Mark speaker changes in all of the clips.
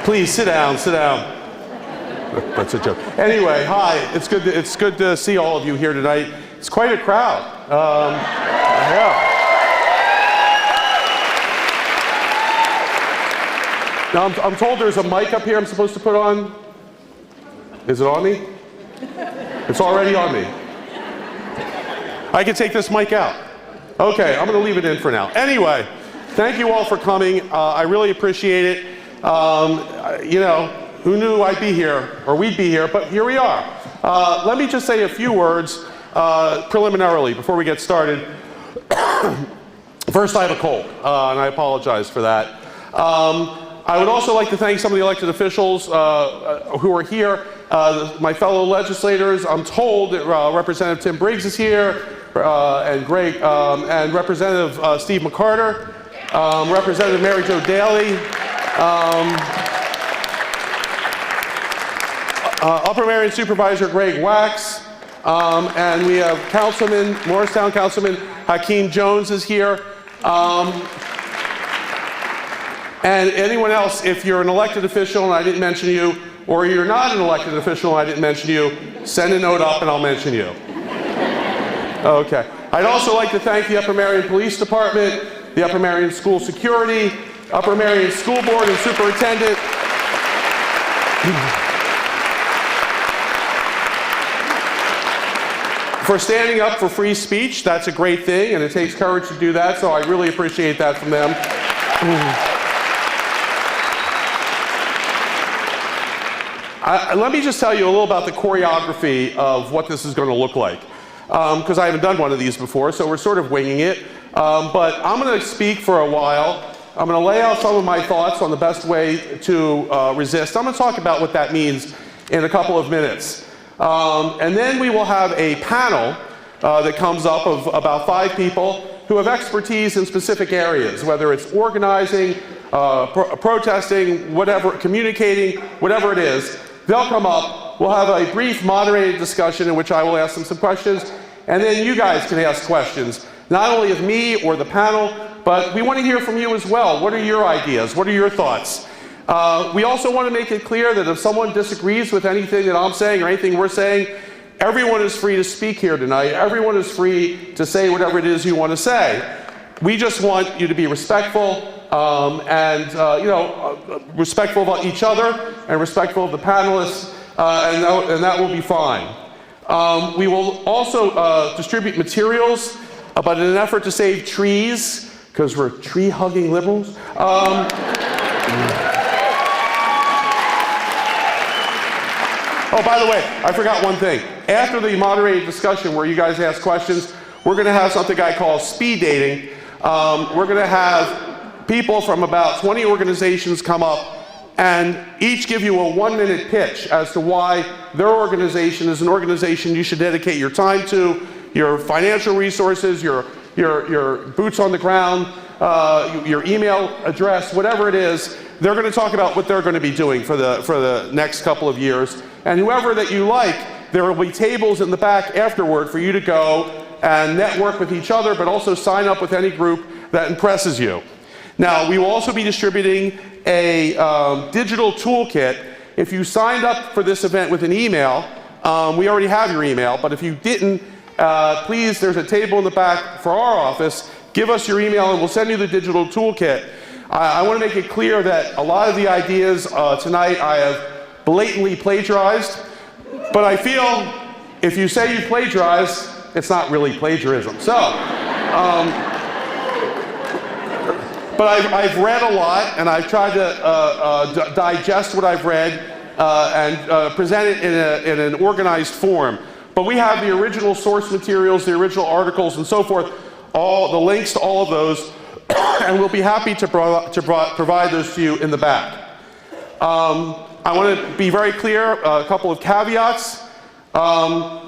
Speaker 1: Please sit down, sit down. That's a joke. Anyway, hi. It's good to see all of you here tonight. It's quite a crowd. Yeah. Now I'm told there's a mic up here I'm supposed to put on. Is it on me? It's already on me. I can take this mic out. Okay, I'm going to leave it in for now. Anyway, thank you all for coming. I really appreciate it. You know, who knew I'd be here, or we'd be here, but here we are. Let me just say a few words preliminarily before we get started. First, I have a cold, and I apologize for that. I would also like to thank some of the elected officials who are here, my fellow legislators. I'm told that Representative Tim Briggs is here, and Representative Steve McCarter, Representative Mary Jo Daly, Upper Merion Supervisor Greg Wax, and we have Morristown Councilman Hakeem Jones is here. And anyone else, if you're an elected official and I didn't mention you, or you're not an elected official and I didn't mention you, send a note up and I'll mention you. Okay. I'd also like to thank the Upper Merion Police Department, the Upper Merion School Security, Upper Merion School Board and Superintendent, for standing up for free speech. That's a great thing, and it takes courage to do that, so I really appreciate that from them. Let me just tell you a little about the choreography of what this is going to look like, because I haven't done one of these before, so we're sort of winging it. But I'm going to speak for a while. I'm going to lay out some of my thoughts on the best way to resist. I'm going to talk about what that means in a couple of minutes. And then we will have a panel that comes up of about 5 people who have expertise in specific areas, whether it's organizing, protesting, whatever, communicating, whatever it is. They'll come up, we'll have a brief moderated discussion in which I will ask them some questions, and then you guys can ask questions, not only of me or the panel, but we want to hear from you as well. What are your ideas? What are your thoughts? We also want to make it clear that if someone disagrees with anything that I'm saying or anything we're saying, everyone is free to speak here tonight. Everyone is free to say whatever it is you want to say. We just want you to be respectful, respectful of each other and respectful of the panelists, and that will be fine. We will also distribute materials, but in an effort to save trees, because we're tree-hugging liberals. Oh, by the way, I forgot one thing. After the moderated discussion where you guys ask questions, we're going to have something I call speed dating. We're going to have people from about 20 organizations come up and each give you a 1-minute pitch as to why their organization is an organization you should dedicate your time to, your financial resources, your boots on the ground, your email address, whatever it is. They're going to talk about what they're going to be doing for the next couple of years. And whoever that you like, there will be tables in the back afterward for you to go and network with each other, but also sign up with any group that impresses you. Now, we will also be distributing a digital toolkit. If you signed up for this event with an email, we already have your email, but if you didn't, please, there's a table in the back for our office. Give us your email and we'll send you the digital toolkit. I want to make it clear that a lot of the ideas tonight I have blatantly plagiarized, but I feel if you say you plagiarized, it's not really plagiarism. So, but I've read a lot, and I've tried to digest what I've read and present it in an organized form. But we have the original source materials, the original articles, and so forth, all the links to all of those, and we'll be happy to provide those to you in the back. I want to be very clear, a couple of caveats.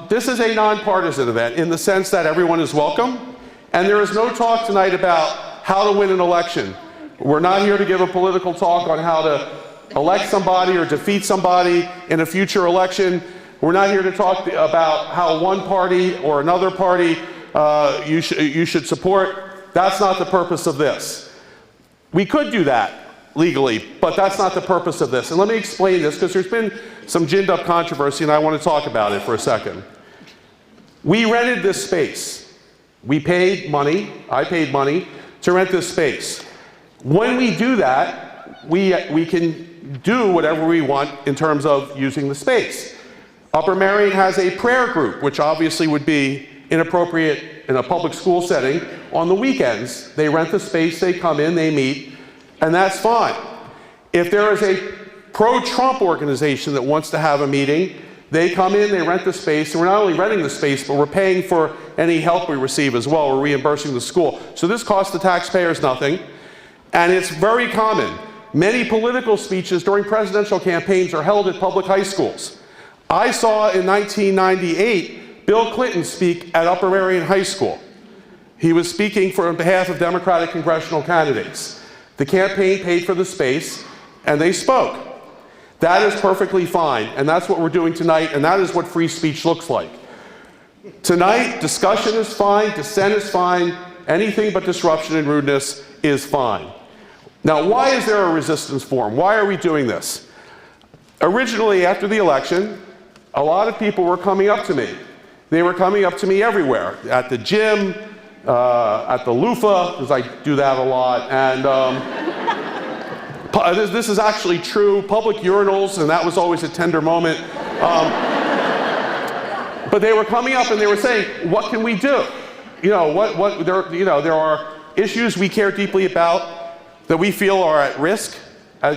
Speaker 1: This is a nonpartisan event in the sense that everyone is welcome, and there is no talk tonight about how to win an election. We're not here to give a political talk on how to elect somebody or defeat somebody in a future election. We're not here to talk about how one party or another party you should support. That's not the purpose of this. We could do that legally, but that's not the purpose of this. And let me explain this, because there's been some ginned up controversy, and I want to talk about it for a second. We rented this space. We paid money, I paid money, to rent this space. When we do that, we can do whatever we want in terms of using the space. Upper Merion has a prayer group, which obviously would be inappropriate in a public school setting. On the weekends, they rent the space, they come in, they meet, and that's fine. If there is a pro-Trump organization that wants to have a meeting, they come in, they rent the space, and we're not only renting the space, but we're paying for any help we receive as well. We're reimbursing the school. So this costs the taxpayers nothing, and it's very common. Many political speeches during presidential campaigns are held at public high schools. I saw in 1998 Bill Clinton speak at Upper Merion High School. He was speaking on behalf of Democratic congressional candidates. The campaign paid for the space, and they spoke. That is perfectly fine, and that's what we're doing tonight, and that is what free speech looks like. Tonight, discussion is fine, dissent is fine, anything but disruption and rudeness is fine. Now, why is there a resistance forum? Why are we doing this? Originally, after the election, a lot of people were coming up to me. They were coming up to me everywhere, at the gym, at the loofah, because I do that a lot, and this is actually true, public urinals, and that was always a tender moment. But they were coming up and they were saying, what can we do? There are issues we care deeply about that we feel are at risk,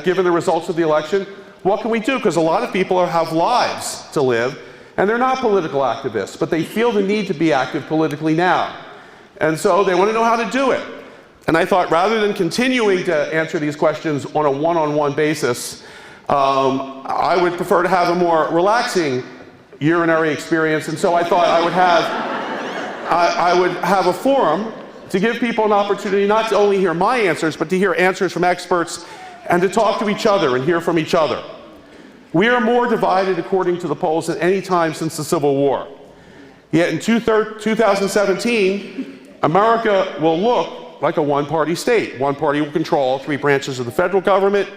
Speaker 1: given the results of the election. What can we do? Because a lot of people have lives to live, and they're not political activists, but they feel the need to be active politically now. And so they want to know how to do it. And I thought, rather than continuing to answer these questions on a one-on-one basis, I would prefer to have a more relaxing urinary experience. And so I thought I would have a forum to give people an opportunity not to only hear my answers, but to hear answers from experts and to talk to each other and hear from each other. We are more divided, according to the polls, than any time since the Civil War. Yet in 2017, America will look like a one-party state. One party will control all three branches of the federal government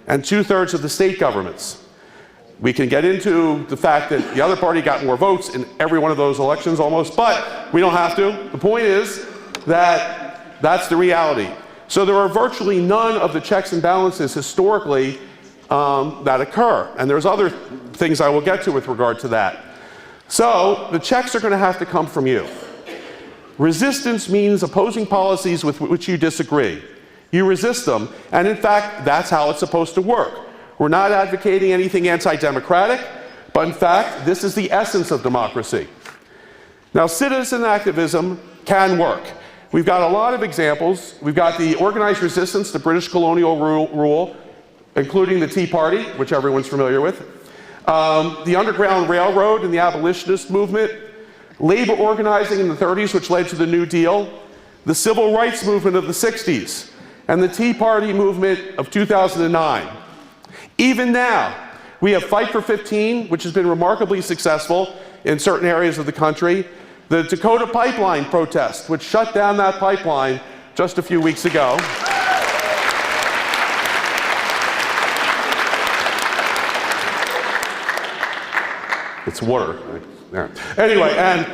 Speaker 1: and 2/3 of the state governments. We can get into the fact that the other party got more votes in every one of those elections almost, but we don't have to. The point is that that's the reality. So there are virtually none of the checks and balances historically that occur. And there's other things I will get to with regard to that. So the checks are going to have to come from you. Resistance means opposing policies with which you disagree. You resist them, and in fact, that's how it's supposed to work. We're not advocating anything anti-democratic, but in fact, this is the essence of democracy. Now, citizen activism can work. We've got a lot of examples. We've got the organized resistance to British colonial rule, including the Tea Party, which everyone's familiar with, the Underground Railroad and the abolitionist movement, labor organizing in the 30s, which led to the New Deal, the civil rights movement of the 60s, and the Tea Party movement of 2009. Even now, we have Fight for 15, which has been remarkably successful in certain areas of the country, the Dakota pipeline protest, which shut down that pipeline just a few weeks ago. It's water. There. Anyway, and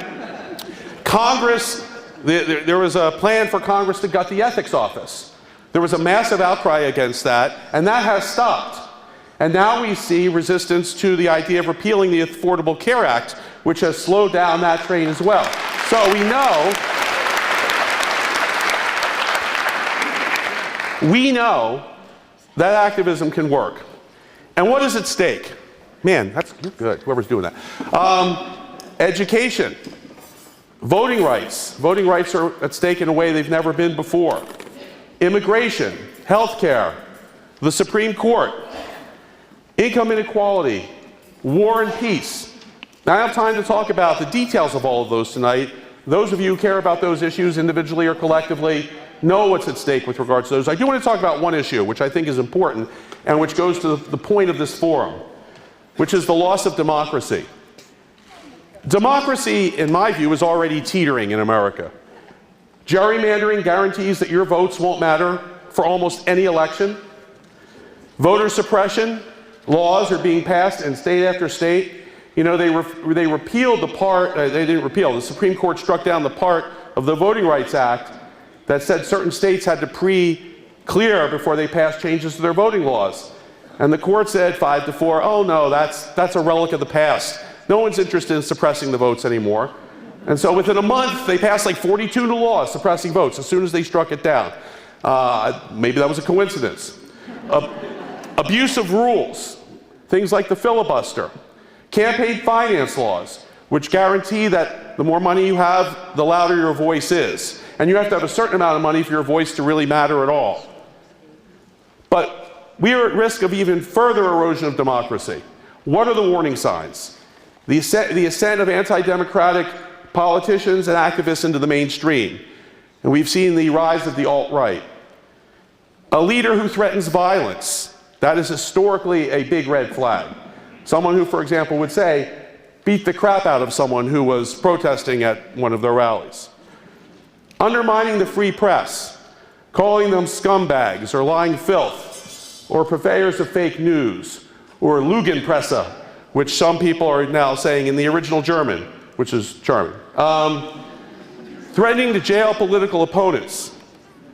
Speaker 1: Congress, there was a plan for Congress to gut the ethics office. There was a massive outcry against that, and that has stopped. And now we see resistance to the idea of repealing the Affordable Care Act, which has slowed down that train as well. So we know that activism can work. And what is at stake? Man, you're good, whoever's doing that. Education, voting rights. Voting rights are at stake in a way they've never been before. Immigration, healthcare, the Supreme Court, income inequality, war and peace. Now, I don't have time to talk about the details of all of those tonight. Those of you who care about those issues individually or collectively know what's at stake with regards to those. I do want to talk about one issue, which I think is important, and which goes to the point of this forum, which is the loss of democracy. Democracy, in my view, is already teetering in America. Gerrymandering guarantees that your votes won't matter for almost any election. Voter suppression laws are being passed in state after state. You know, they repealed the part, they didn't repeal, the Supreme Court struck down the part of the Voting Rights Act that said certain states had to pre-clear before they passed changes to their voting laws. And the court said 5-4, oh no, that's a relic of the past. No one's interested in suppressing the votes anymore. And so within a month, they passed like 42 new laws suppressing votes as soon as they struck it down. Maybe that was a coincidence. Abuse of rules, things like the filibuster. Campaign finance laws, which guarantee that the more money you have, the louder your voice is. And you have to have a certain amount of money for your voice to really matter at all. But we are at risk of even further erosion of democracy. What are the warning signs? The ascent of anti-democratic politicians and activists into the mainstream. And we've seen the rise of the alt-right. A leader who threatens violence. That is historically a big red flag. Someone who, for example, would say, beat the crap out of someone who was protesting at one of their rallies. Undermining the free press, calling them scumbags or lying filth, or purveyors of fake news, or Lügenpresse, which some people are now saying in the original German, which is charming. Threatening to jail political opponents,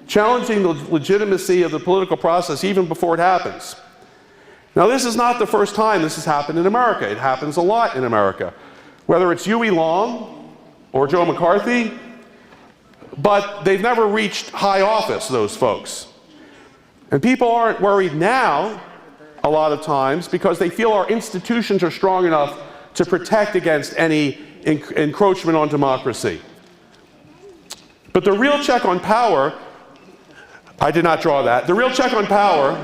Speaker 1: challenging the legitimacy of the political process even before it happens. Now, this is not the first time this has happened in America. It happens a lot in America, whether it's Huey Long or Joe McCarthy, but they've never reached high office, those folks. And people aren't worried now, a lot of times, because they feel our institutions are strong enough to protect against any encroachment on democracy. But the real check on power, I did not draw that, the real check on power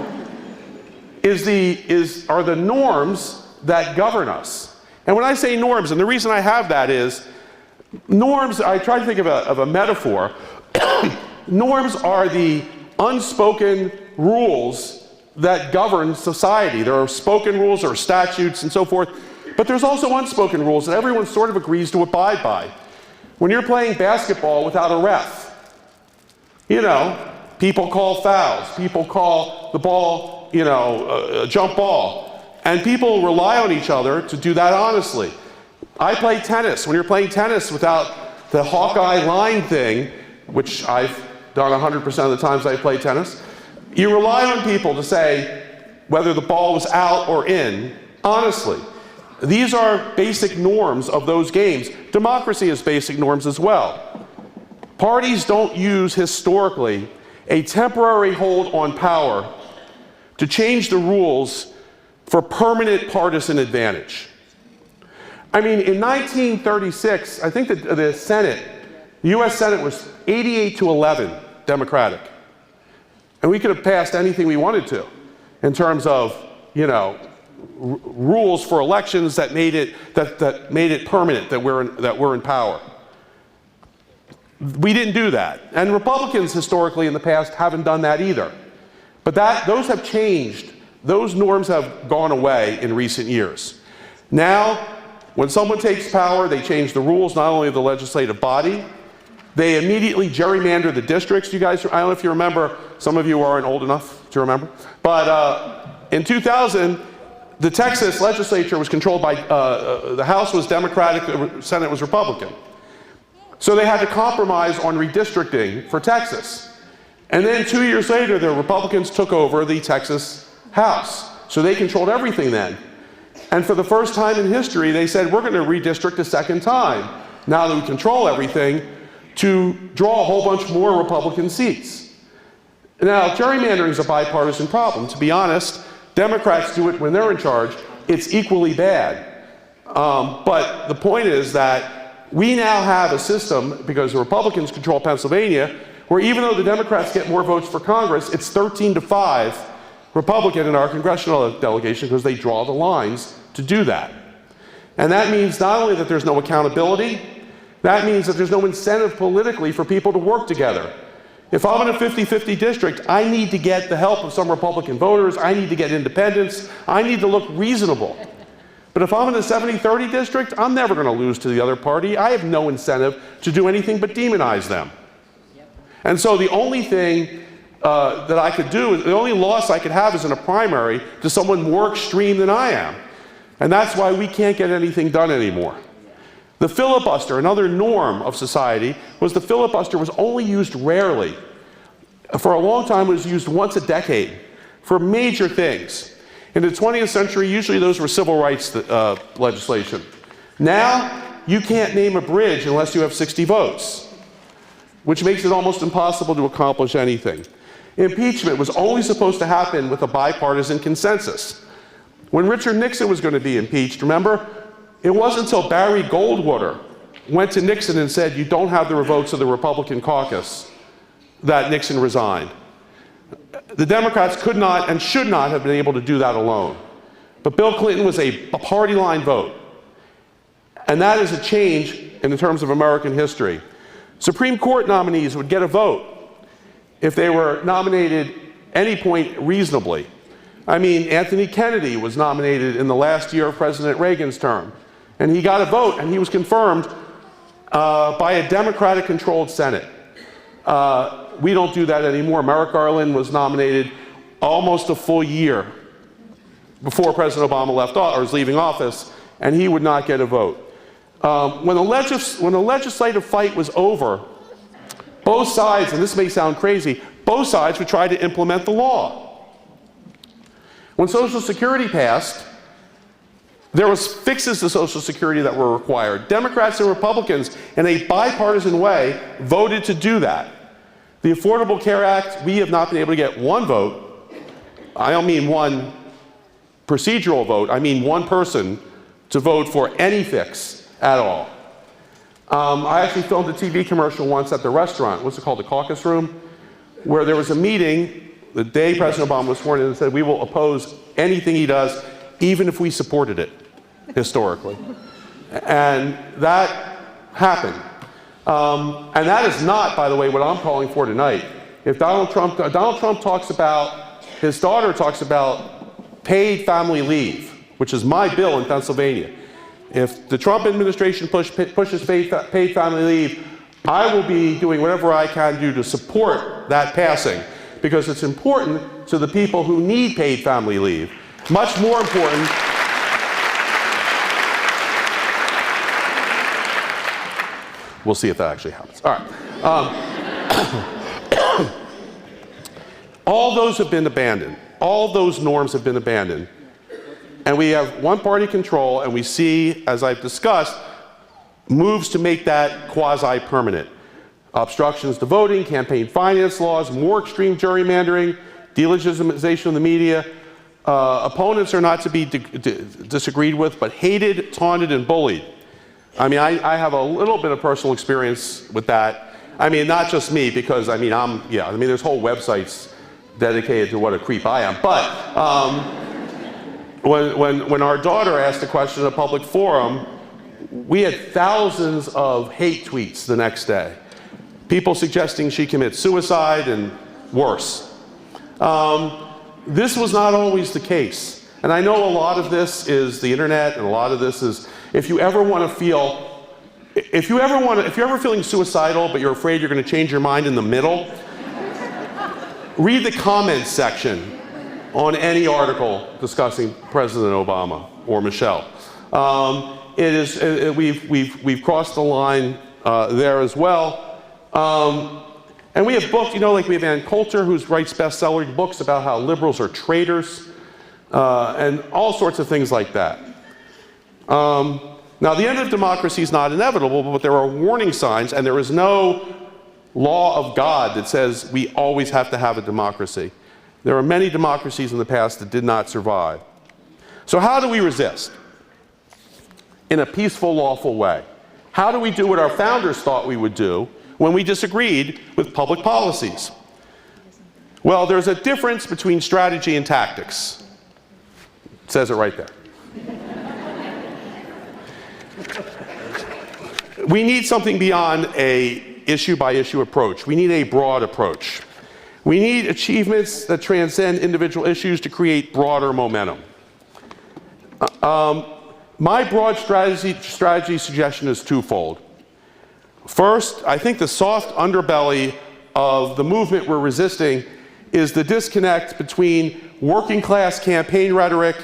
Speaker 1: are the norms that govern us. And when I say norms, and the reason I have that is, norms, I try to think of a metaphor. Norms are the unspoken rules that govern society. There are spoken rules or statutes and so forth, but there's also unspoken rules that everyone sort of agrees to abide by. When you're playing basketball without a ref, you know, people call fouls, people call the ball, you know, a jump ball, and people rely on each other to do that honestly. I play tennis. When you're playing tennis without the Hawkeye line thing, which I've done 100% of the times I play tennis, you rely on people to say whether the ball was out or in, honestly. These are basic norms of those games. Democracy has basic norms as well. Parties don't use, historically, a temporary hold on power to change the rules for permanent partisan advantage. I mean, in 1936, I think that the Senate, the US Senate was 88-11 Democratic. And we could have passed anything we wanted to in terms of, you know, rules for elections that made it permanent that we're in power. We didn't do that. And Republicans historically in the past haven't done that either. But those have changed. Those norms have gone away in recent years. Now, when someone takes power, they change the rules, not only of the legislative body, they immediately gerrymander the districts. You guys, I don't know if you remember, some of you aren't old enough to remember, but in 2000, the Texas legislature was controlled by, the House was Democratic, the Senate was Republican. So they had to compromise on redistricting for Texas. And then 2 years later, the Republicans took over the Texas House. So they controlled everything then. And for the first time in history, they said, we're going to redistrict a second time, now that we control everything, to draw a whole bunch more Republican seats. Now, gerrymandering is a bipartisan problem. To be honest, Democrats do it when they're in charge. It's equally bad. But the point is that we now have a system, because the Republicans control Pennsylvania, where even though the Democrats get more votes for Congress, it's 13-5 Republican in our congressional delegation because they draw the lines to do that. And that means not only that there's no accountability, that means that there's no incentive politically for people to work together. If I'm in a 50-50 district, I need to get the help of some Republican voters, I need to get independents, I need to look reasonable. But if I'm in the 70-30 district, I'm never going to lose to the other party. I have no incentive to do anything but demonize them. And so the only thing that I could do, the only loss I could have is in a primary to someone more extreme than I am. And that's why we can't get anything done anymore. The filibuster, another norm of society, was the filibuster was only used rarely. For a long time, it was used once a decade for major things. In the 20th century, usually those were civil rights legislation. Now, you can't name a bridge unless you have 60 votes, which makes it almost impossible to accomplish anything. Impeachment was only supposed to happen with a bipartisan consensus. When Richard Nixon was going to be impeached, remember, it wasn't until Barry Goldwater went to Nixon and said, "You don't have the votes of the Republican caucus," that Nixon resigned. The Democrats could not and should not have been able to do that alone. But Bill Clinton was a party line vote. And that is a change in the terms of American history. Supreme Court nominees would get a vote if they were nominated any point reasonably. I mean, Anthony Kennedy was nominated in the last year of President Reagan's term. And he got a vote, and he was confirmed by a Democratic-controlled Senate. We don't do that anymore. Merrick Garland was nominated almost a full year before President Obama left or was leaving office, and he would not get a vote. When the legislative fight was over, both sides, and this may sound crazy, both sides would try to implement the law. When Social Security passed, there was fixes to Social Security that were required. Democrats and Republicans, in a bipartisan way, voted to do that. The Affordable Care Act, we have not been able to get one vote. I don't mean one procedural vote. I mean one person to vote for any fix at all. I actually filmed a TV commercial once at the restaurant, what's it called, the Caucus Room, where there was a meeting the day President Obama was sworn in and said, "We will oppose anything he does, even if we supported it, historically." And that happened. And that is not, by the way, what I'm calling for tonight. If Donald Trump talks about, his daughter talks about paid family leave, which is my bill in Pennsylvania. If the Trump administration pushes paid family leave, I will be doing whatever I can do to support that passing, because it's important to the people who need paid family leave. Much more important. We'll see if that actually happens. All right. All those have been abandoned. All those norms have been abandoned. And we have one-party control, and we see, as I've discussed, moves to make that quasi-permanent. Obstructions to voting, campaign finance laws, more extreme gerrymandering, delegitimization of the media. Opponents are not to be disagreed with, but hated, taunted, and bullied. I mean, I have a little bit of personal experience with that. I mean, not just me, because, I mean, there's whole websites dedicated to what a creep I am. But when our daughter asked a question in a public forum, we had thousands of hate tweets the next day. People suggesting she commit suicide and worse. This was not always the case. And I know a lot of this is the internet, and a lot of this is, if you're ever feeling suicidal, but you're afraid you're going to change your mind in the middle, read the comments section on any article discussing President Obama or Michelle. We've crossed the line there as well. And we have books, like we have Ann Coulter, who writes bestseller books about how liberals are traitors, and all sorts of things like that. Now, the end of democracy is not inevitable, but there are warning signs, and there is no law of God that says we always have to have a democracy. There are many democracies in the past that did not survive. So how do we resist? In a peaceful, lawful way. How do we do what our founders thought we would do when we disagreed with public policies? Well, there's a difference between strategy and tactics. It says it right there. We need something beyond a issue-by-issue approach. We need a broad approach. We need achievements that transcend individual issues to create broader momentum. My broad strategy suggestion is twofold. First, I think the soft underbelly of the movement we're resisting is the disconnect between working class campaign rhetoric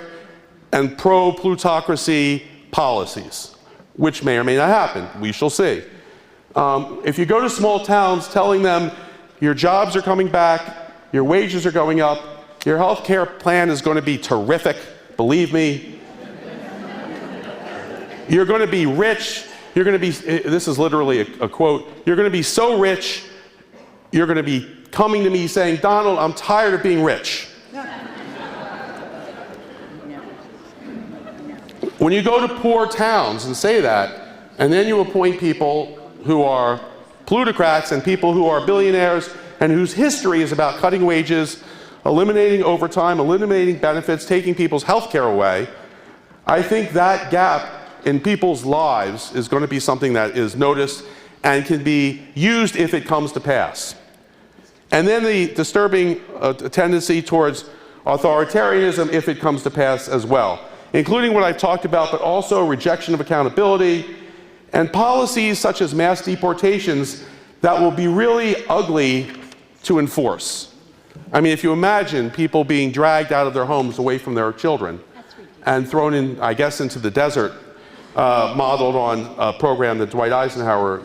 Speaker 1: and pro-plutocracy policies, which may or may not happen. We shall see. If you go to small towns telling them your jobs are coming back, your wages are going up, your health care plan is going to be terrific, believe me, you're going to be rich, you're going to be, this is literally a quote, you're going to be so rich, you're going to be coming to me saying, Donald, I'm tired of being rich. When you go to poor towns and say that, and then you appoint people who are plutocrats and people who are billionaires and whose history is about cutting wages, eliminating overtime, eliminating benefits, taking people's health care away, I think that gap in people's lives is going to be something that is noticed and can be used if it comes to pass. And then the disturbing tendency towards authoritarianism if it comes to pass as well, including what I've talked about, but also rejection of accountability and policies such as mass deportations that will be really ugly to enforce. I mean, if you imagine people being dragged out of their homes away from their children and thrown in, I guess, into the desert, modeled on a program that Dwight Eisenhower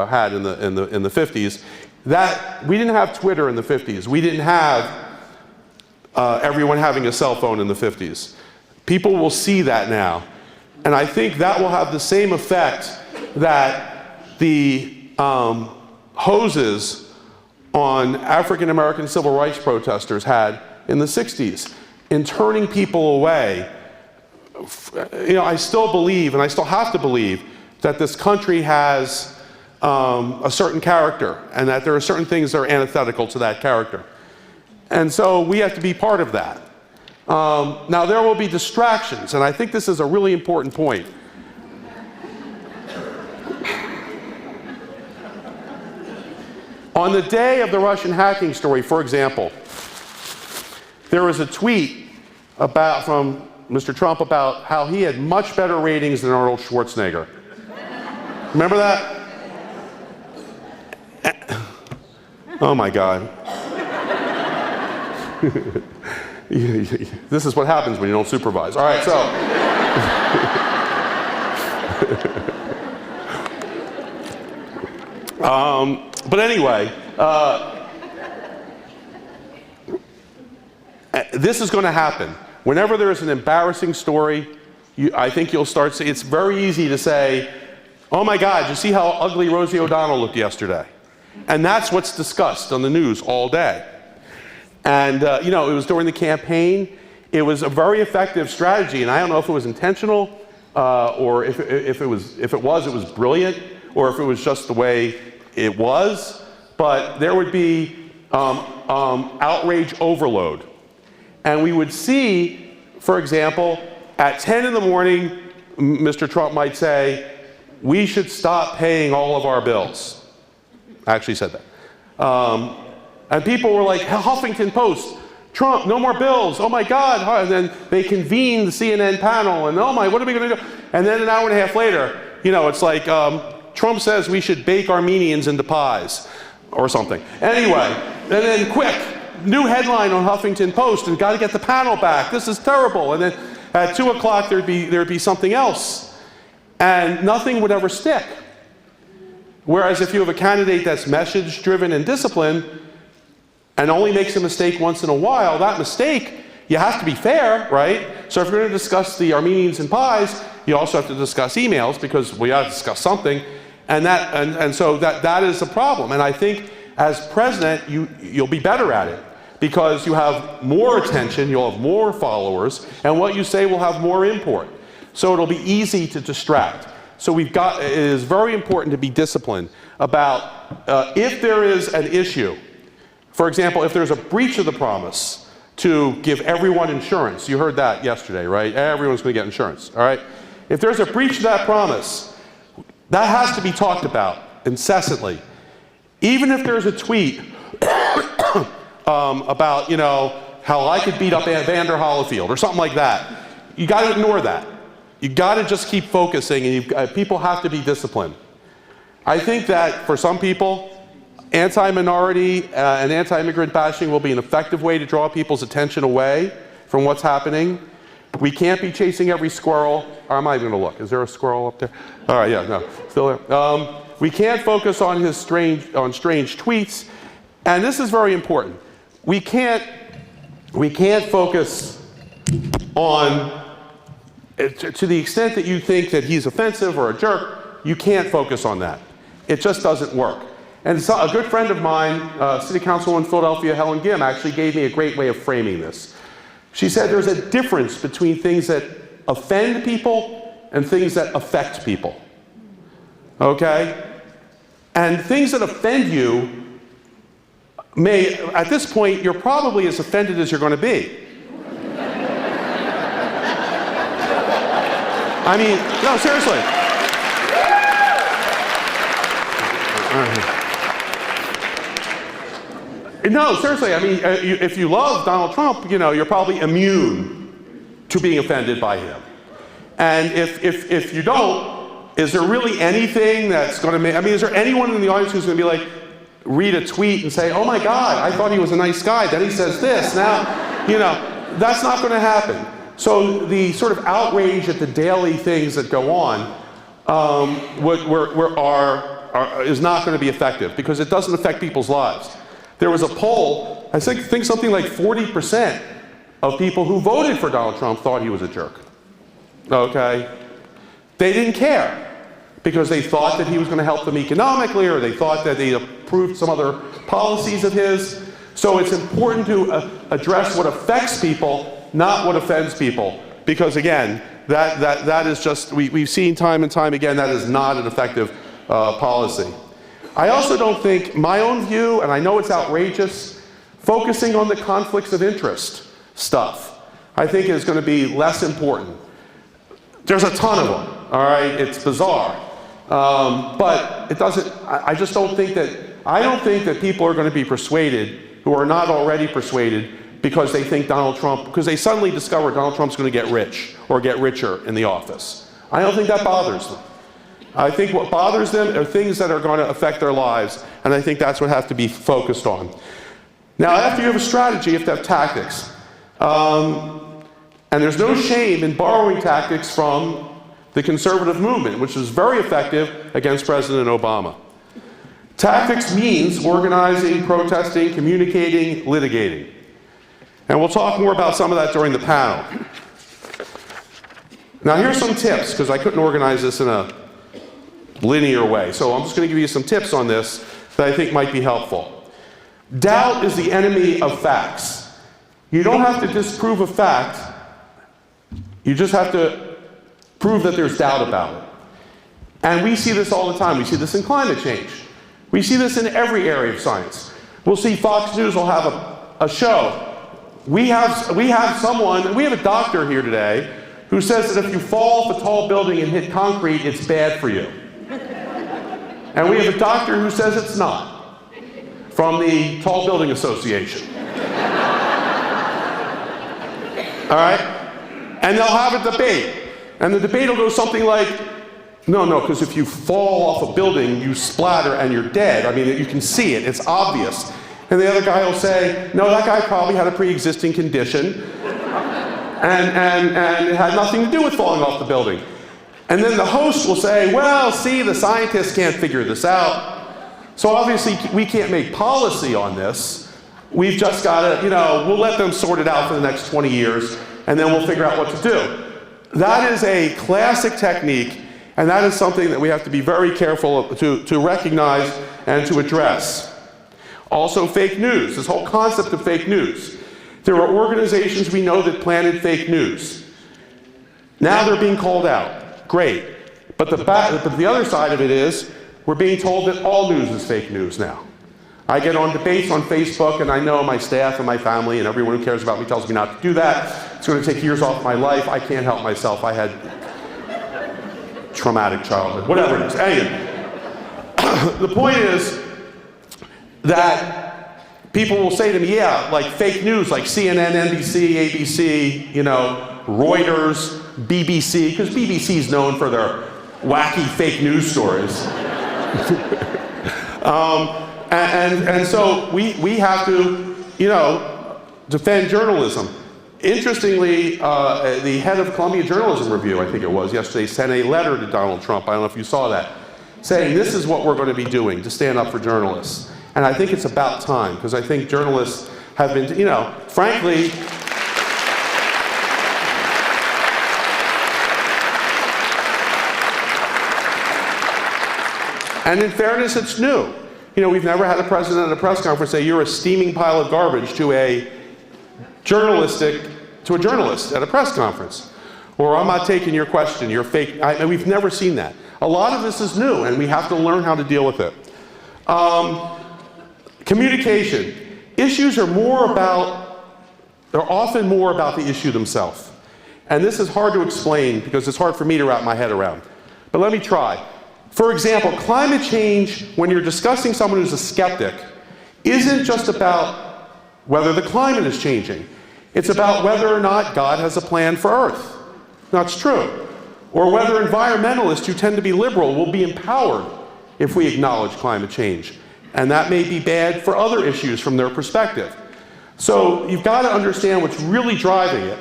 Speaker 1: had in the 50s. That we didn't have Twitter in the 50s. We didn't have everyone having a cell phone in the 50s. People will see that now. And I think that will have the same effect that the hoses on African American civil rights protesters had in the 60s in turning people away. You know, I still believe, and I still have to believe, that this country has a certain character, and that there are certain things that are antithetical to that character. And so we have to be part of that. Now, there will be distractions, and I think this is a really important point. On the day of the Russian hacking story, for example, there was a tweet from Mr. Trump about how he had much better ratings than Arnold Schwarzenegger. Remember that? Oh my God. This is what happens when you don't supervise. All right, so. But anyway, this is going to happen. Whenever there is an embarrassing story, I think you'll start seeing, it's very easy to say, oh my God, you see how ugly Rosie O'Donnell looked yesterday? And that's what's discussed on the news all day. And you know, it was during the campaign. It was a very effective strategy, and I don't know if it was intentional, or if it was brilliant, or if it was just the way it was. But there would be outrage overload. And we would see, for example, at 10 in the morning, Mr. Trump might say, we should stop paying all of our bills. I actually said that. And people were like, Huffington Post, Trump, no more bills, oh my God. And then they convened the CNN panel, and oh my, what are we going to do? And then an hour and a half later, you know, it's like, Trump says we should bake Armenians into pies, or something. Anyway, and then quick, new headline on Huffington Post, and got to get the panel back. This is terrible. And then at 2 o'clock, there'd be something else, and nothing would ever stick. Whereas if you have a candidate that's message-driven and disciplined, and only makes a mistake once in a while, that mistake, you have to be fair, right? So if you're going to discuss the Armenians and pies, you also have to discuss emails, because we have to discuss something, and so that is the problem. And I think as president, you'll be better at it, because you have more attention, you'll have more followers, and what you say will have more import. So it'll be easy to distract. So it is very important to be disciplined about if there is an issue. For example, if there's a breach of the promise to give everyone insurance, you heard that yesterday, right? Everyone's going to get insurance, all right? If there's a breach of that promise, that has to be talked about incessantly. Even if there's a tweet about, you know, how I could beat up Vander Holyfield or something like that, you got to ignore that. You got to just keep focusing, and people have to be disciplined. I think that for some people, anti-minority and anti-immigrant bashing will be an effective way to draw people's attention away from what's happening. We can't be chasing every squirrel. Or am I even going to look? Is there a squirrel up there? All right, yeah, no, still there. We can't focus on his strange tweets, and this is very important. We can't focus on, to the extent that you think that he's offensive or a jerk, you can't focus on that. It just doesn't work. And so a good friend of mine, City Councilwoman in Philadelphia, Helen Gim, actually gave me a great way of framing this. She said there's a difference between things that offend people and things that affect people. Okay? And things that offend you may, at this point, you're probably as offended as you're going to be. I mean, no, seriously. No, seriously, I mean, if you love Donald Trump, you know, you're probably immune to being offended by him. And if you don't, is there really anything that's going to make, I mean, is there anyone in the audience who's going to be like, read a tweet and say, oh my God, I thought he was a nice guy, then he says this, now, you know, that's not going to happen. So the sort of outrage at the daily things that go on is not going to be effective because it doesn't affect people's lives. There was a poll, I think something like 40% of people who voted for Donald Trump thought he was a jerk. Okay? They didn't care because they thought that he was going to help them economically, or they thought that they approved some other policies of his. So it's important to address what affects people, not what offends people. Because again, that is just, we've seen time and time again, that is not an effective policy. I also don't think, my own view, and I know it's outrageous, focusing on the conflicts of interest stuff, I think is going to be less important. There's a ton of them, all right? It's bizarre. But it doesn't, I just don't think that people are going to be persuaded who are not already persuaded because they think Donald Trump, because they suddenly discover Donald Trump's going to get rich or get richer in the office. I don't think that bothers them. I think what bothers them are things that are going to affect their lives, and I think that's what has to be focused on. Now, after you have a strategy, you have to have tactics. And there's no shame in borrowing tactics from the conservative movement, which was very effective against President Obama. Tactics means organizing, protesting, communicating, litigating. And we'll talk more about some of that during the panel. Now here's some tips, because I couldn't organize this in a linear way. So I'm just going to give you some tips on this that I think might be helpful. Doubt is the enemy of facts. You don't have to disprove a fact. You just have to prove that there's doubt about it. And we see this all the time. We see this in climate change. We see this in every area of science. We'll see Fox News will have a show. We have a doctor here today who says that if you fall off a tall building and hit concrete, it's bad for you. And we have a doctor who says it's not, from the Tall Building Association. All right? And they'll have a debate. And the debate will go something like, no, because if you fall off a building, you splatter and you're dead. I mean, you can see it. It's obvious. And the other guy will say, no, that guy probably had a pre-existing condition. And it had nothing to do with falling off the building. And then the host will say, well, see, the scientists can't figure this out. So obviously, we can't make policy on this. We've just got to, we'll let them sort it out for the next 20 years, and then we'll figure out what to do. That is a classic technique, and that is something that we have to be very careful to recognize and to address. Also, fake news, this whole concept of fake news. There are organizations we know that planted fake news. Now they're being called out. Great. But the other side of it is, we're being told that all news is fake news now. I get on debates on Facebook, and I know my staff and my family and everyone who cares about me tells me not to do that. It's going to take years off my life. I can't help myself. I had traumatic childhood, whatever it is. Anyway, the point is that people will say to me, yeah, like fake news, like CNN, NBC, ABC, Reuters, BBC, because BBC is known for their wacky fake news stories. And so we have to, defend journalism. Interestingly, the head of Columbia Journalism Review, I think it was, yesterday sent a letter to Donald Trump, I don't know if you saw that, saying this is what we're going to be doing to stand up for journalists. And I think it's about time, because I think journalists have been, frankly, and in fairness, it's new. We've never had a president at a press conference say you're a steaming pile of garbage to a journalist at a press conference. Or I'm not taking your question, you're fake. We've never seen that. A lot of this is new, and we have to learn how to deal with it. Communication. Issues they're often more about the issue themselves. And this is hard to explain because it's hard for me to wrap my head around. But let me try. For example, climate change, when you're discussing someone who's a skeptic, isn't just about whether the climate is changing. It's about whether or not God has a plan for Earth. That's true. Or whether environmentalists who tend to be liberal will be empowered if we acknowledge climate change. And that may be bad for other issues from their perspective. So you've got to understand what's really driving it.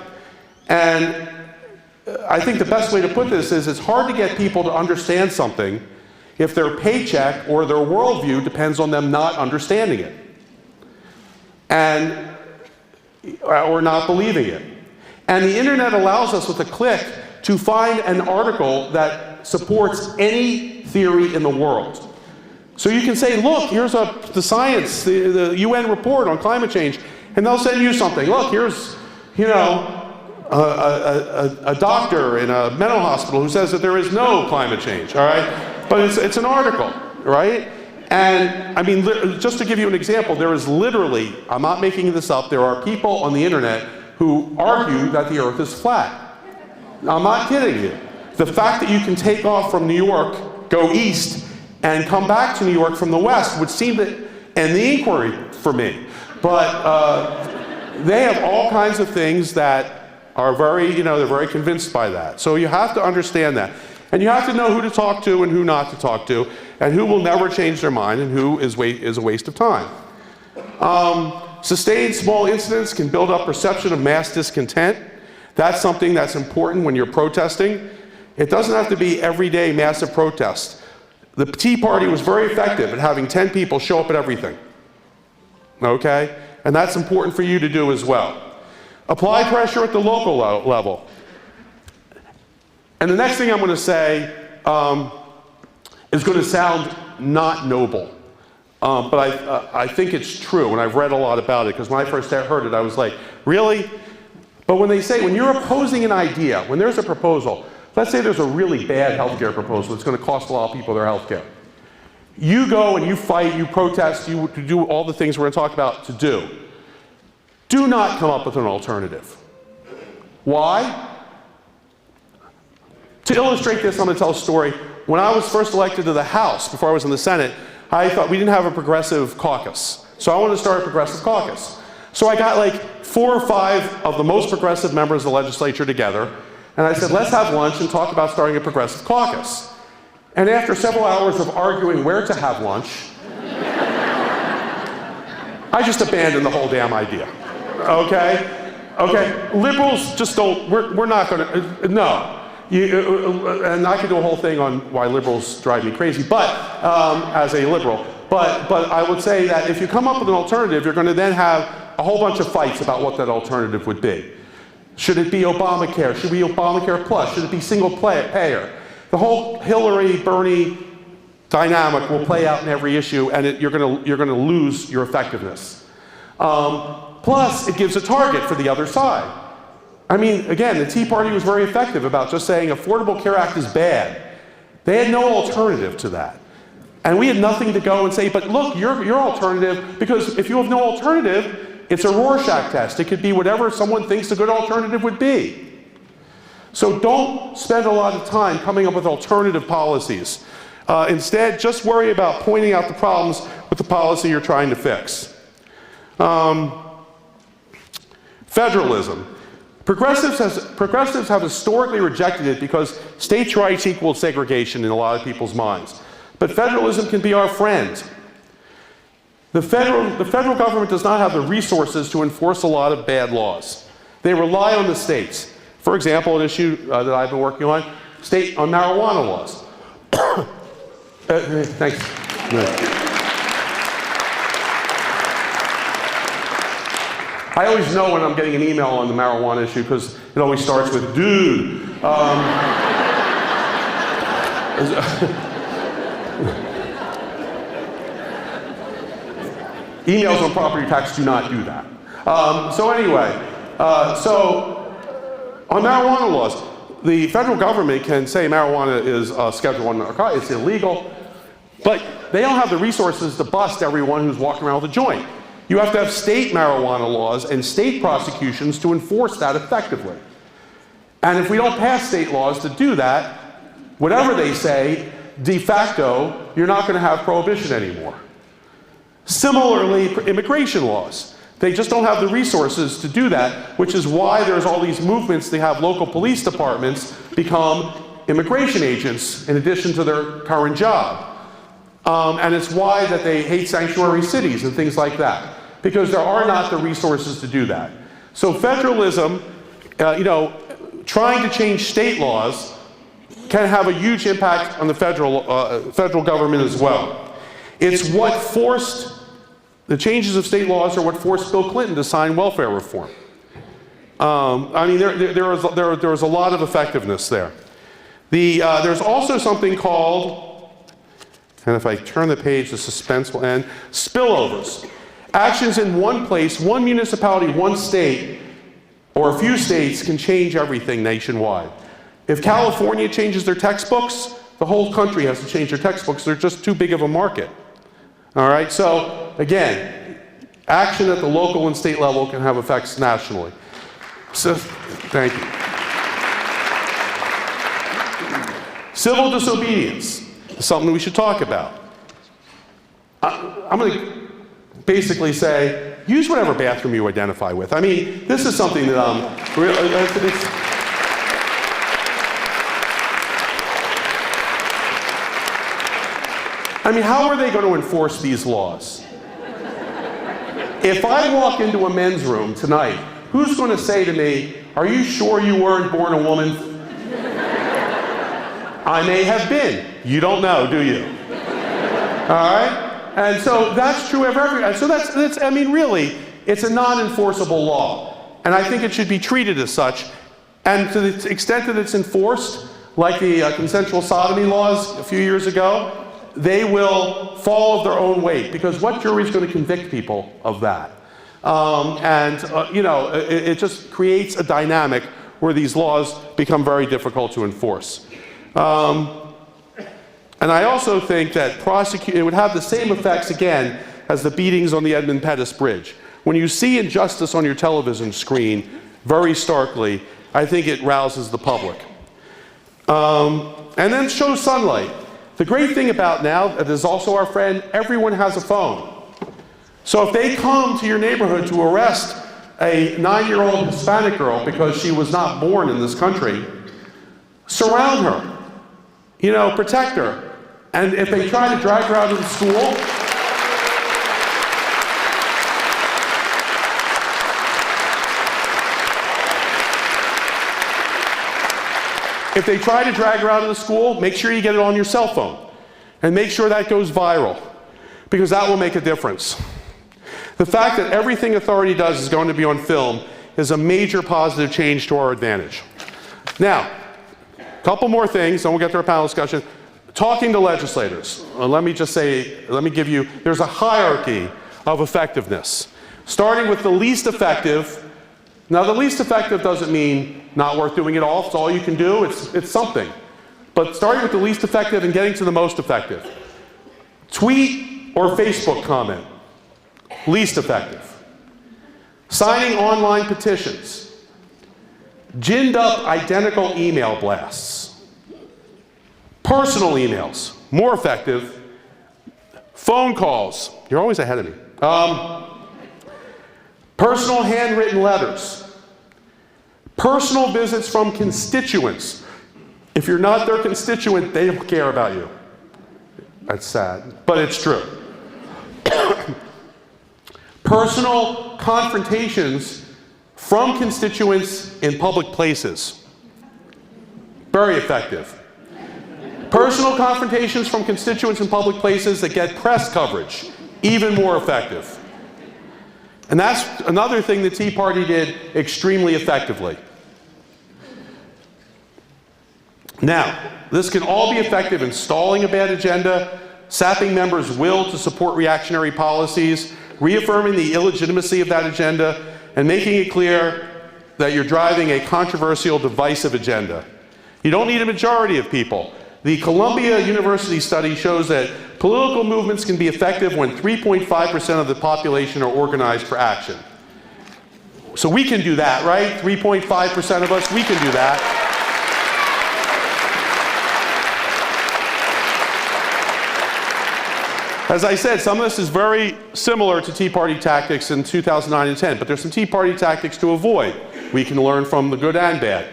Speaker 1: And I think the best way to put this is it's hard to get people to understand something if their paycheck or their worldview depends on them not understanding it or not believing it. And the internet allows us with a click to find an article that supports any theory in the world. So you can say, look, here's the science, the UN report on climate change, and they'll send you something. Look, here's, a doctor in a mental hospital who says that there is no climate change, all right? But it's an article, right? And I mean, just to give you an example, there is literally, I'm not making this up, there are people on the internet who argue that the Earth is flat. I'm not kidding you. The fact that you can take off from New York, go east, and come back to New York from the west would seem to end the inquiry for me. But they have all kinds of things that are they're very convinced by that. So you have to understand that. And you have to know who to talk to and who not to talk to, and who will never change their mind and who is a waste of time. Sustained small incidents can build up perception of mass discontent. That's something that's important when you're protesting. It doesn't have to be everyday massive protest. The Tea Party was very effective at having 10 people show up at everything. Okay? And that's important for you to do as well. Apply pressure at the local level. And the next thing I'm going to say is going to sound not noble. But I think it's true, and I've read a lot about it, because when I first heard it, I was like, really? But when you're opposing an idea, when there's a proposal, let's say there's a really bad healthcare proposal that's going to cost a lot of people their healthcare. You go and you fight, you protest, you do all the things we're going to talk about to do. Do not come up with an alternative. Why? To illustrate this, I'm going to tell a story. When I was first elected to the House, before I was in the Senate, I thought we didn't have a progressive caucus. So I wanted to start a progressive caucus. So I got like 4 or 5 of the most progressive members of the legislature together, and I said, let's have lunch and talk about starting a progressive caucus. And after several hours of arguing where to have lunch, I just abandoned the whole damn idea. Okay? Liberals just don't, we're not going to, no. And I could do a whole thing on why liberals drive me crazy, but as a liberal. But I would say that if you come up with an alternative, you're going to then have a whole bunch of fights about what that alternative would be. Should it be Obamacare? Should it be Obamacare Plus? Should it be single payer? The whole Hillary-Bernie dynamic will play out in every issue, and you're going to lose your effectiveness. Plus, it gives a target for the other side. I mean, again, the Tea Party was very effective about just saying Affordable Care Act is bad. They had no alternative to that. And we had nothing to go and say, but look, your alternative, because if you have no alternative, it's a Rorschach test. It could be whatever someone thinks a good alternative would be. So don't spend a lot of time coming up with alternative policies. Instead, just worry about pointing out the problems with the policy you're trying to fix. Federalism. Progressives have historically rejected it because states' rights equal segregation in a lot of people's minds. But federalism can be our friend. The federal government does not have the resources to enforce a lot of bad laws. They rely on the states. For example, an issue that I've been working on marijuana laws. Thanks. I always know when I'm getting an email on the marijuana issue because it always starts with, dude. Emails on property tax do not do that. So anyway, on marijuana laws, the federal government can say marijuana is Schedule I narcotic, it's illegal, but they don't have the resources to bust everyone who's walking around with a joint. You have to have state marijuana laws and state prosecutions to enforce that effectively. And if we don't pass state laws to do that, whatever they say, de facto, you're not going to have prohibition anymore. Similarly, immigration laws. They just don't have the resources to do that, which is why there's all these movements to have local police departments become immigration agents in addition to their current job. And it's why that they hate sanctuary cities and things like that, because there are not the resources to do that. So federalism, trying to change state laws can have a huge impact on the federal government as well. It's what forced, the changes of state laws are what forced Bill Clinton to sign welfare reform. There was a lot of effectiveness there. There's also something called, and if I turn the page, the suspense will end, spillovers. Actions in one place, one municipality, one state, or a few states can change everything nationwide. If California changes their textbooks, the whole country has to change their textbooks. They're just too big of a market. All right, so again, action at the local and state level can have effects nationally. So, thank you. Civil disobedience is something we should talk about. I'm going to basically say, use whatever bathroom you identify with. I mean, this is something that how are they going to enforce these laws? If I walk into a men's room tonight, who's going to say to me, are you sure you weren't born a woman? I may have been. You don't know, do you? All right? And so that's true of every, so that's really, it's a non-enforceable law. And I think it should be treated as such. And to the extent that it's enforced, like the consensual sodomy laws a few years ago, they will fall of their own weight, because what jury is going to convict people of that? It just creates a dynamic where these laws become very difficult to enforce. And I also think that it would have the same effects, again, as the beatings on the Edmund Pettus Bridge. When you see injustice on your television screen very starkly, I think it rouses the public. And then show sunlight. The great thing about now, that is also our friend, everyone has a phone. So if they come to your neighborhood to arrest a 9-year-old Hispanic girl because she was not born in this country, surround her, protect her. And if they try to drag her out of the school, make sure you get it on your cell phone. And make sure that goes viral, because that will make a difference. The fact that everything authority does is going to be on film is a major positive change to our advantage. Now, a couple more things, then we'll get to our panel discussion. Talking to legislators. Let me give you, there's a hierarchy of effectiveness. Starting with the least effective. Now, the least effective doesn't mean not worth doing at all. It's all you can do. It's something. But starting with the least effective and getting to the most effective. Tweet or Facebook comment. Least effective. Signing online petitions. Ginned up identical email blasts. Personal emails. More effective. Phone calls. You're always ahead of me. Personal handwritten letters. Personal visits from constituents. If you're not their constituent, they don't care about you. That's sad, but it's true. Personal confrontations from constituents in public places. Very effective. Personal confrontations from constituents in public places that get press coverage. Even more effective. And that's another thing the Tea Party did extremely effectively. Now, this can all be effective in stalling a bad agenda, sapping members' will to support reactionary policies, reaffirming the illegitimacy of that agenda, and making it clear that you're driving a controversial, divisive agenda. You don't need a majority of people. The Columbia University study shows that political movements can be effective when 3.5% of the population are organized for action. So we can do that, right? 3.5% of us, we can do that. As I said, some of this is very similar to Tea Party tactics in 2009 and 10, but there's some Tea Party tactics to avoid. We can learn from the good and bad.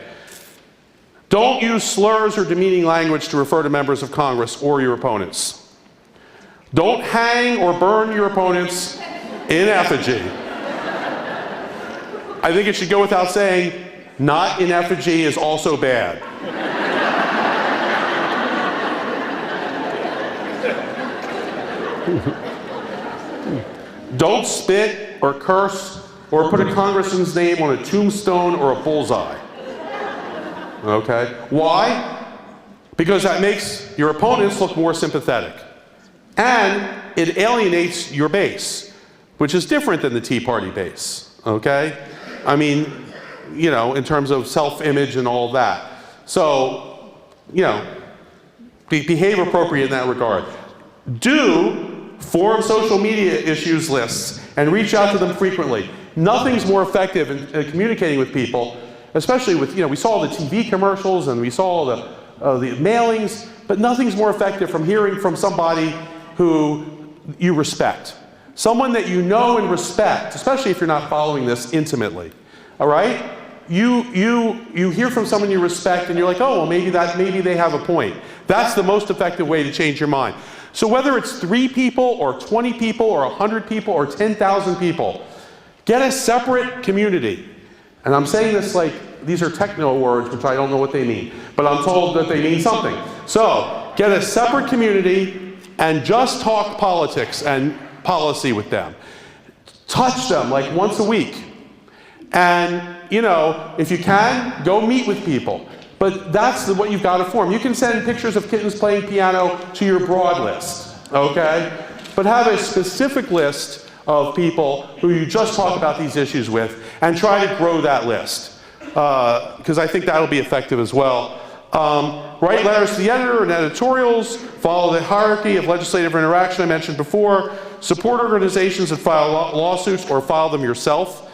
Speaker 1: Don't use slurs or demeaning language to refer to members of Congress or your opponents. Don't hang or burn your opponents in effigy. I think it should go without saying, not in effigy is also bad. Don't spit or curse or put a congressman's name on a tombstone or a bullseye. Okay? Why? Because that makes your opponents look more sympathetic. And it alienates your base, which is different than the Tea Party base. Okay? I mean, you know, in terms of self-image and all that. So, you know, behave appropriate in that regard. Form social media issues lists and reach out to them frequently. Nothing's more effective in communicating with people, especially with, you know, we saw the TV commercials and we saw the mailings, but nothing's more effective from hearing from somebody who you respect. Someone that you know and respect, especially if you're not following this intimately. All right? You hear from someone you respect and you're like, oh, well, maybe they have a point. That's the most effective way to change your mind. So whether it's 3 people or 20 people or 100 people or 10,000 people, get a separate community. And I'm saying this like, these are techno words, which I don't know what they mean, but I'm told that they mean something. So get a separate community and just talk politics and policy with them. Touch them like once a week. And, you know, if you can, go meet with people. But that's what you've got to form. You can send pictures of kittens playing piano to your broad list, okay? But have a specific list of people who you just talk about these issues with and try to grow that list, because I think that'll be effective as well. Write letters to the editor and editorials, follow the hierarchy of legislative interaction I mentioned before, support organizations that file lawsuits or file them yourself.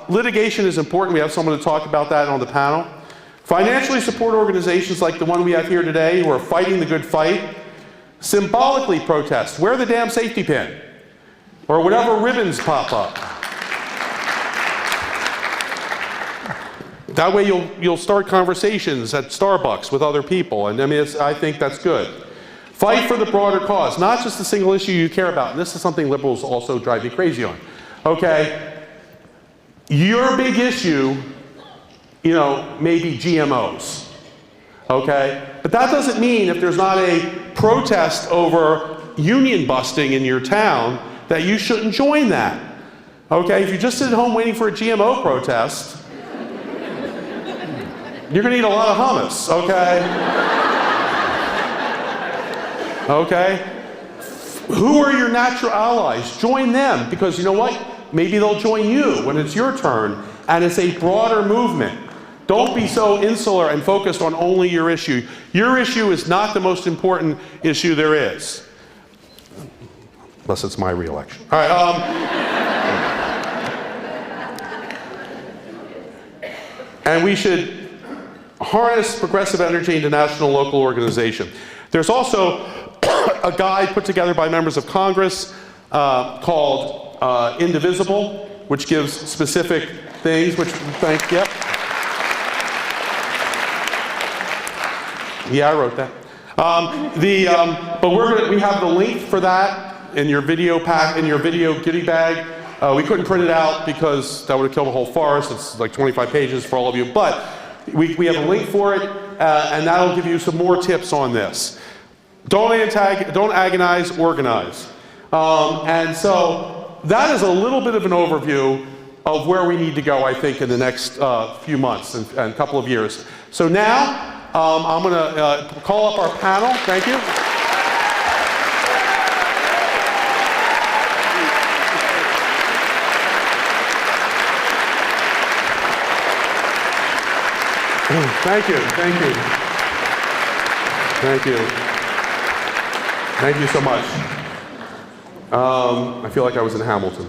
Speaker 1: Litigation is important. We have someone to talk about that on the panel. Financially support organizations like the one we have here today who are fighting the good fight. Symbolically protest. Wear the damn safety pin. Or whatever ribbons pop up. That way you'll start conversations at Starbucks with other people. And I mean, I think that's good. Fight for the broader cause. Not just the single issue you care about. And this is something liberals also drive me crazy on. Okay? Your big issue, you know, maybe GMOs, okay? But that doesn't mean if there's not a protest over union busting in your town that you shouldn't join that, okay? If you just sit at home waiting for a GMO protest, you're gonna eat a lot of hummus, okay? Okay? Who are your natural allies? Join them, because you know what? Maybe they'll join you when it's your turn, and it's a broader movement. Don't be so insular and focused on only your issue. Your issue is not the most important issue there is. Unless it's my re-election. All right. And we should harness progressive energy into national and local organization. There's also a guide put together by members of Congress called Indivisible, which gives specific things, which, yep. Yeah, I wrote that. But we have the link for that in your video pack, in your video goodie bag. We couldn't print it out because that would have killed the whole forest. It's like 25 pages for all of you. But we have a link for it, and that'll give you some more tips on this. Don't agonize, organize. And so that is a little bit of an overview of where we need to go, I think, in the next few months and couple of years. So now, I'm going to call up our panel. Thank you. Thank you. Thank you. Thank you. Thank you so much. I feel like I was in Hamilton.